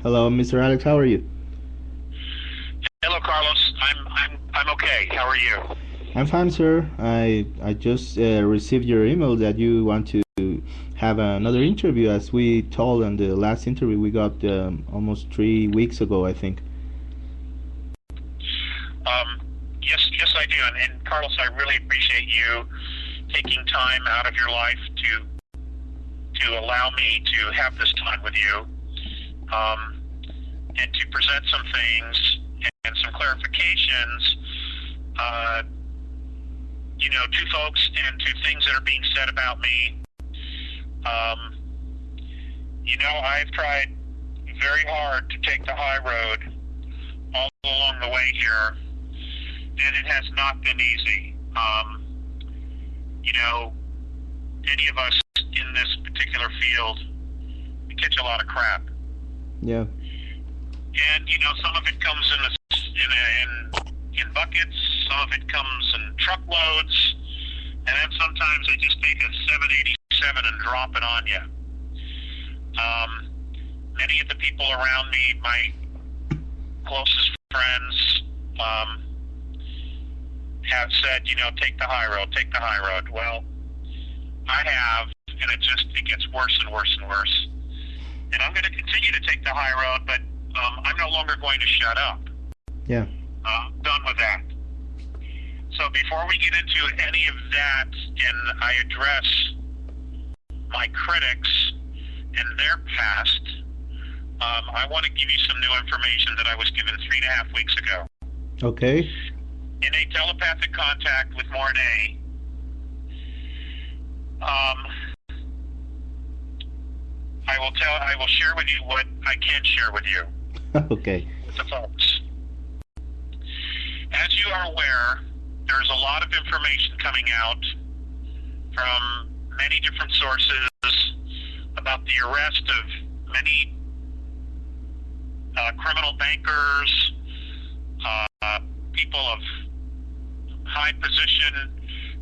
Hello, Mr. Alex. How are you? Hello, Carlos. I'm okay. How are you? I'm fine, sir. I just received your email that you want to have another interview, as we told on the last interview we got almost 3 weeks ago, I think. Yes, I do. And Carlos, I really appreciate you taking time out of your life to allow me to have this time with you, and to present some things and some clarifications, to folks and to things that are being said about me. I've tried very hard to take the high road all along the way here, and it has not been easy. Any of us in this particular field, we catch a lot of crap. Yeah. And some of it comes in buckets, some of it comes in truckloads, and then sometimes they just take a 787 and drop it on you. Many of the people around me, my closest friends, have said, take the high road, take the high road. Well, I have, and it gets worse and worse and worse. And I'm going to continue to take the high road, but I'm no longer going to shut up. Yeah. I'm done with that. So before we get into any of that, and I address my critics and their past, I want to give you some new information that I was given 3.5 weeks ago. Okay. In a telepathic contact with Mornay, I will share with you what I can share with you. Okay. With the folks. As you are aware, there's a lot of information coming out from many different sources about the arrest of many criminal bankers, people of high position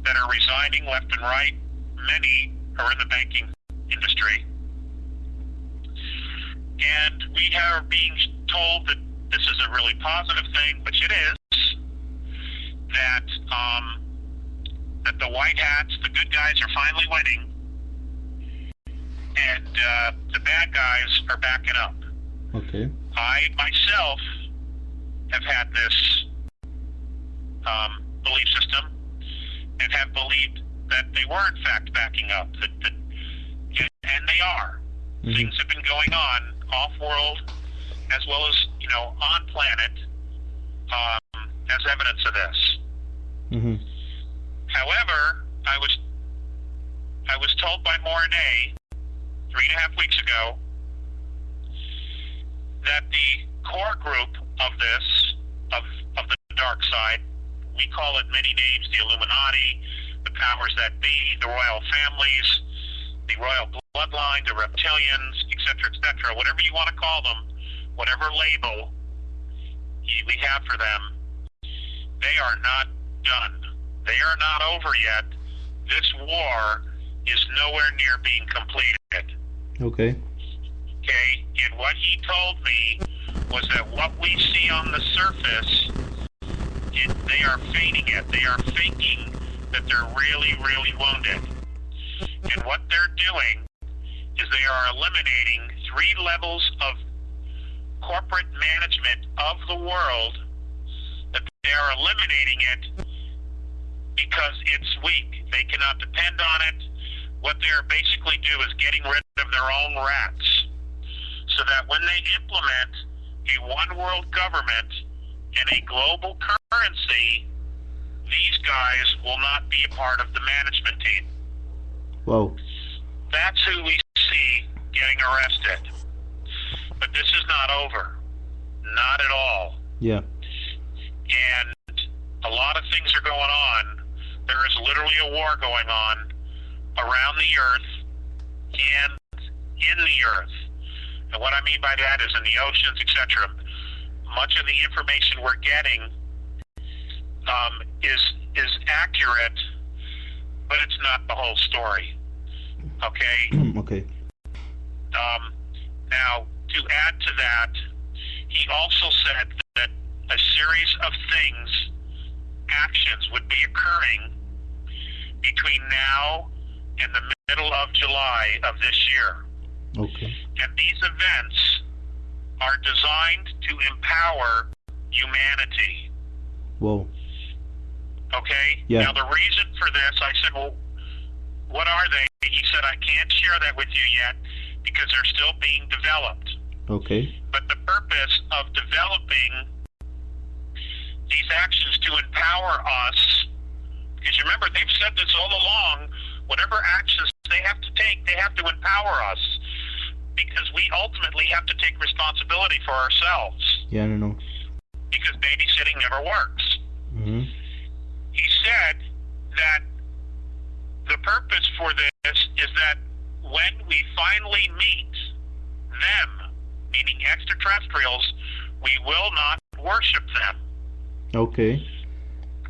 that are resigning left and right. Many are in the banking industry. And we are being told that this is a really positive thing, which it is, that the white hats, the good guys, are finally winning, and the bad guys are backing up. Okay. I myself have had this belief system and have believed that they were in fact backing up, and they are. Mm-hmm. Things have been going on off-world as well as on planet as evidence of this. Mm-hmm. However, I was told by Mornay 3.5 weeks ago that the core group of this, of the dark side, we call it many names: the Illuminati, the powers that be, the royal families, the royal bloodline, the reptilians, etc., whatever you want to call them, whatever label we have for them, they are not done. They are not over yet. This war is nowhere near being completed. Okay. Okay, and what he told me was that what we see on the surface, they are feigning it. They are faking that they're really, really wounded. And what they're doing is they are eliminating 3 levels of corporate management of the world, that they are eliminating it because it's weak. They cannot depend on it. What they are basically do is getting rid of their own rats, so that when they implement a one-world government and a global currency, these guys will not be a part of the management team. Whoa. That's who we see getting arrested. But this is not over. Not at all. Yeah. And a lot of things are going on. There is literally a war going on around the earth and in the earth. And what I mean by that is in the oceans, etc. Much of the information we're getting is accurate, but it's not the whole story. Okay? Okay. Now, to add to that, he also said that a series of things, actions, would be occurring between now and the middle of July of this year. Okay. And these events are designed to empower humanity. Whoa. Okay? Yeah. Now, the reason for this, I said, well, what are they? He said, I can't share that with you yet because they're still being developed. Okay. But the purpose of developing these actions to empower us, because you remember, they've said this all along, whatever actions they have to take, they have to empower us, because we ultimately have to take responsibility for ourselves. Yeah, I don't know. Because babysitting never works. Mm-hmm. He said that the purpose for this is that when we finally meet them, meaning extraterrestrials, we will not worship them. Okay.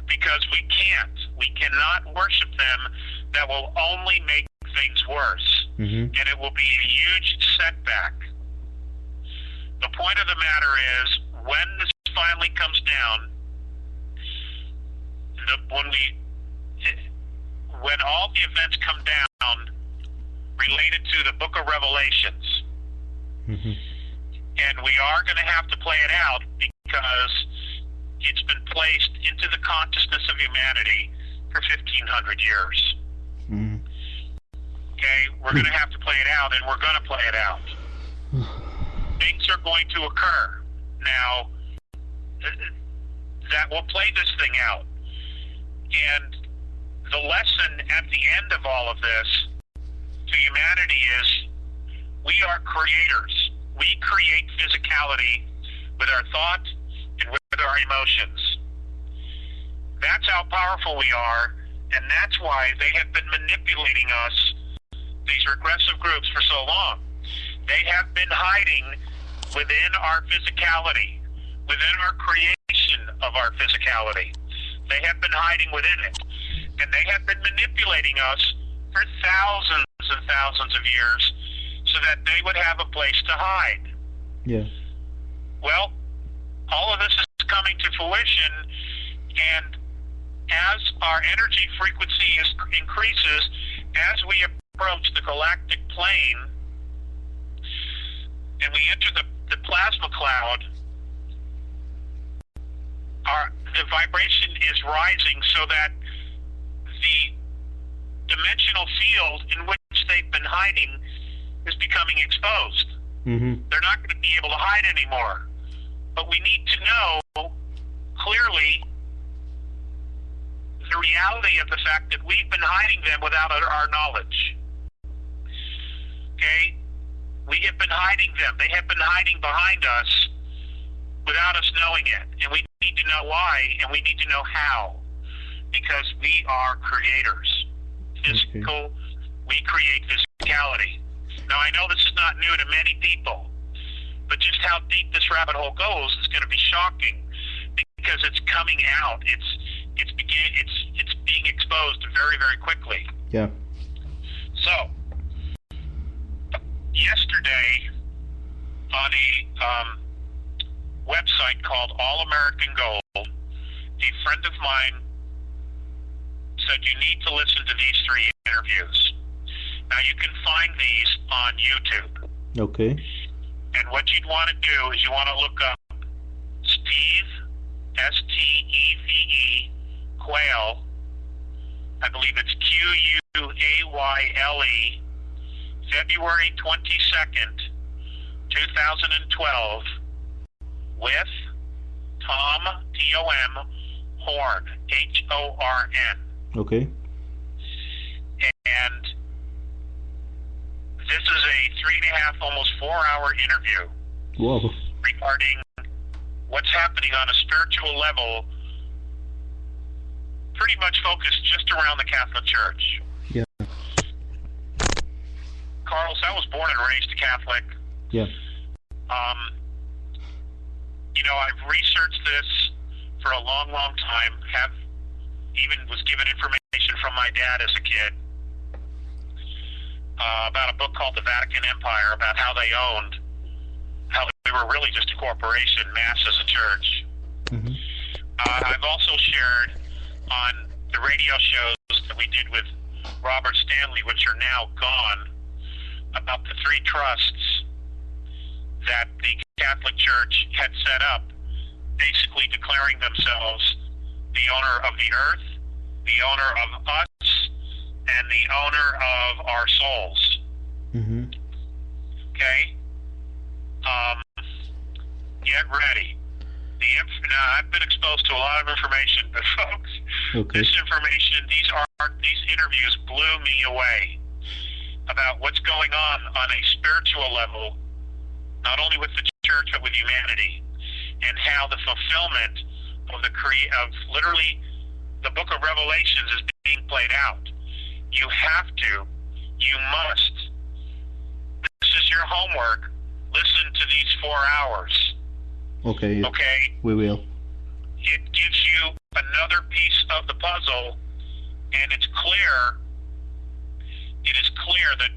Because we can't. We cannot worship them. That will only make things worse. Mm-hmm. And it will be a huge setback. The point of the matter is, when this finally comes down, when all the events come down related to the book of Revelations, Mm-hmm. and we are going to have to play it out because it's been placed into the consciousness of humanity for 1,500 years. Mm-hmm. Okay, we're going to have to play it out, and we're going to play it out. Things are going to occur. Now, that will play this thing out. And the lesson at the end of all of this to humanity is we are creators. We create physicality with our thought and with our emotions. That's how powerful we are, and that's why they have been manipulating us, these regressive groups, for so long. They have been hiding within our physicality, within our creation of our physicality. They have been hiding within it. And they have been manipulating us for thousands and thousands of years so that they would have a place to hide. Yeah. Well, all of this is coming to fruition, and as our energy frequency increases, as we approach the galactic plane, and we enter the plasma cloud, the vibration is rising so that the dimensional field in which they've been hiding is becoming exposed. Mm-hmm. They're not going to be able to hide anymore. But we need to know clearly the reality of the fact that we've been hiding them without our knowledge. Okay? We have been hiding them. They have been hiding behind us without us knowing it. And we need to know why, and we need to know how. Because we are creators. Physical, we create physicality. Now, I know this is not new to many people, but just how deep this rabbit hole goes is going to be shocking because it's coming out. It's being exposed very, very quickly. Yeah. So, yesterday on a website called All American Gold, a friend of mine said you need to listen to these 3 interviews. Now, you can find these on YouTube. Okay. And what you'd want to do is you want to look up Steve, Steve, Quayle. I believe it's Quayle, February 22nd, 2012, with Tom, Tom, Horn, Horn. Okay. And this is a 3.5, almost 4-hour interview. Whoa. Regarding what's happening on a spiritual level, pretty much focused just around the Catholic Church. Yeah. Carlos, I was born and raised a Catholic. Yeah. I've researched this for a long, long time. Was given information from my dad as a kid about a book called The Vatican Empire, about how they owned how we were really just a corporation, mass as a church. Mm-hmm. I've also shared on the radio shows that we did with Robert Stanley, which are now gone, about the three trusts that the Catholic Church had set up, basically declaring themselves the owner of the earth, the owner of us, and the owner of our souls. Mm-hmm. Okay? Get ready. Now, I've been exposed to a lot of information, but folks, Okay. this information, these interviews blew me away about what's going on a spiritual level, not only with the church but with humanity, and how the fulfillment of literally the book of Revelations is being played out. You must. This is your homework. Listen to these 4 hours. Okay. Okay? We will. It gives you another piece of the puzzle, and it is clear that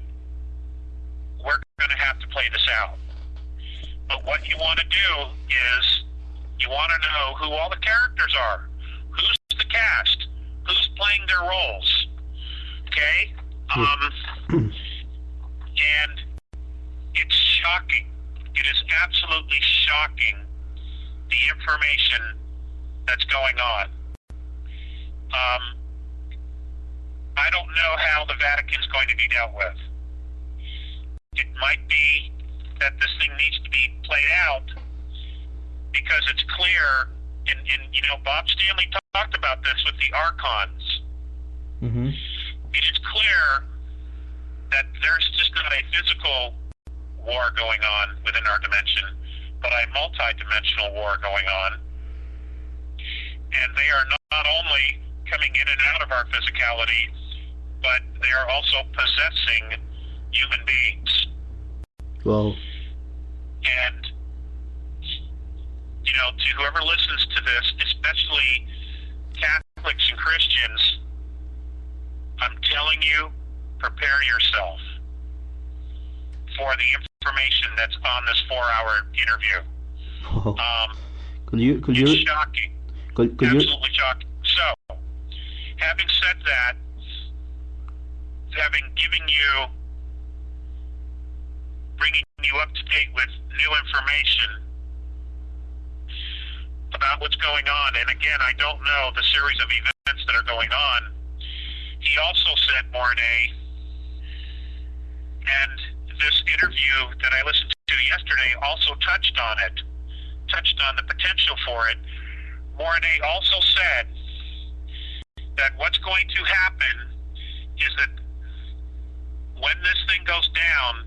we're going to have to play this out. But what you want to do is you want to know who all the characters are, who's the cast, who's playing their roles. Okay? And it's shocking. It is absolutely shocking, the information that's going on. I don't know how the Vatican's going to be dealt with. It might be that this thing needs to be played out because it's clear, and Bob Stanley talked about this with the archons. Mm-hmm. It is clear that there's just not a physical war going on within our dimension, but a multi-dimensional war going on. And they are not only coming in and out of our physicality, but they are also possessing human beings. Well. And, to whoever listens to this, especially Catholics and Christians, I'm telling you, prepare yourself for the information that's on this 4-hour interview. It's shocking. Absolutely shocking. So, having said that, having bringing you up to date with new information about what's going on, and again, I don't know the series of events that are going on. He also said, Mornay, and this interview that I listened to yesterday also touched on the potential for it. Mornay also said that what's going to happen is that when this thing goes down,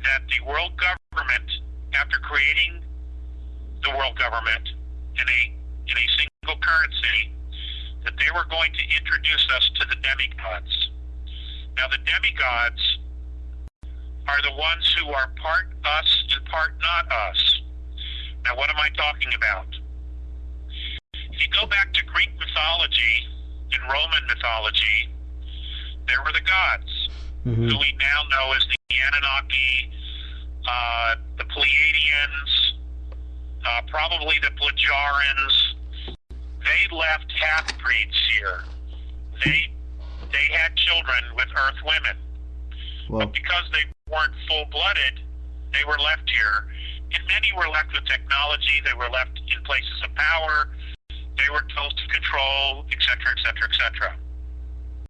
that the world government, after creating the world government in a single currency, that they were going to introduce us to the demigods. Now, the demigods are the ones who are part us and part not us. Now, what am I talking about? If you go back to Greek mythology and Roman mythology, there were the gods, Mm-hmm. who we now know as the Anunnaki, the Pleiadians, probably the Plagiarians. They left half-breeds here. They had children with Earth women. Well. But because they weren't full-blooded, they were left here. And many were left with technology. They were left in places of power. They were told to control, et cetera, et cetera, et cetera.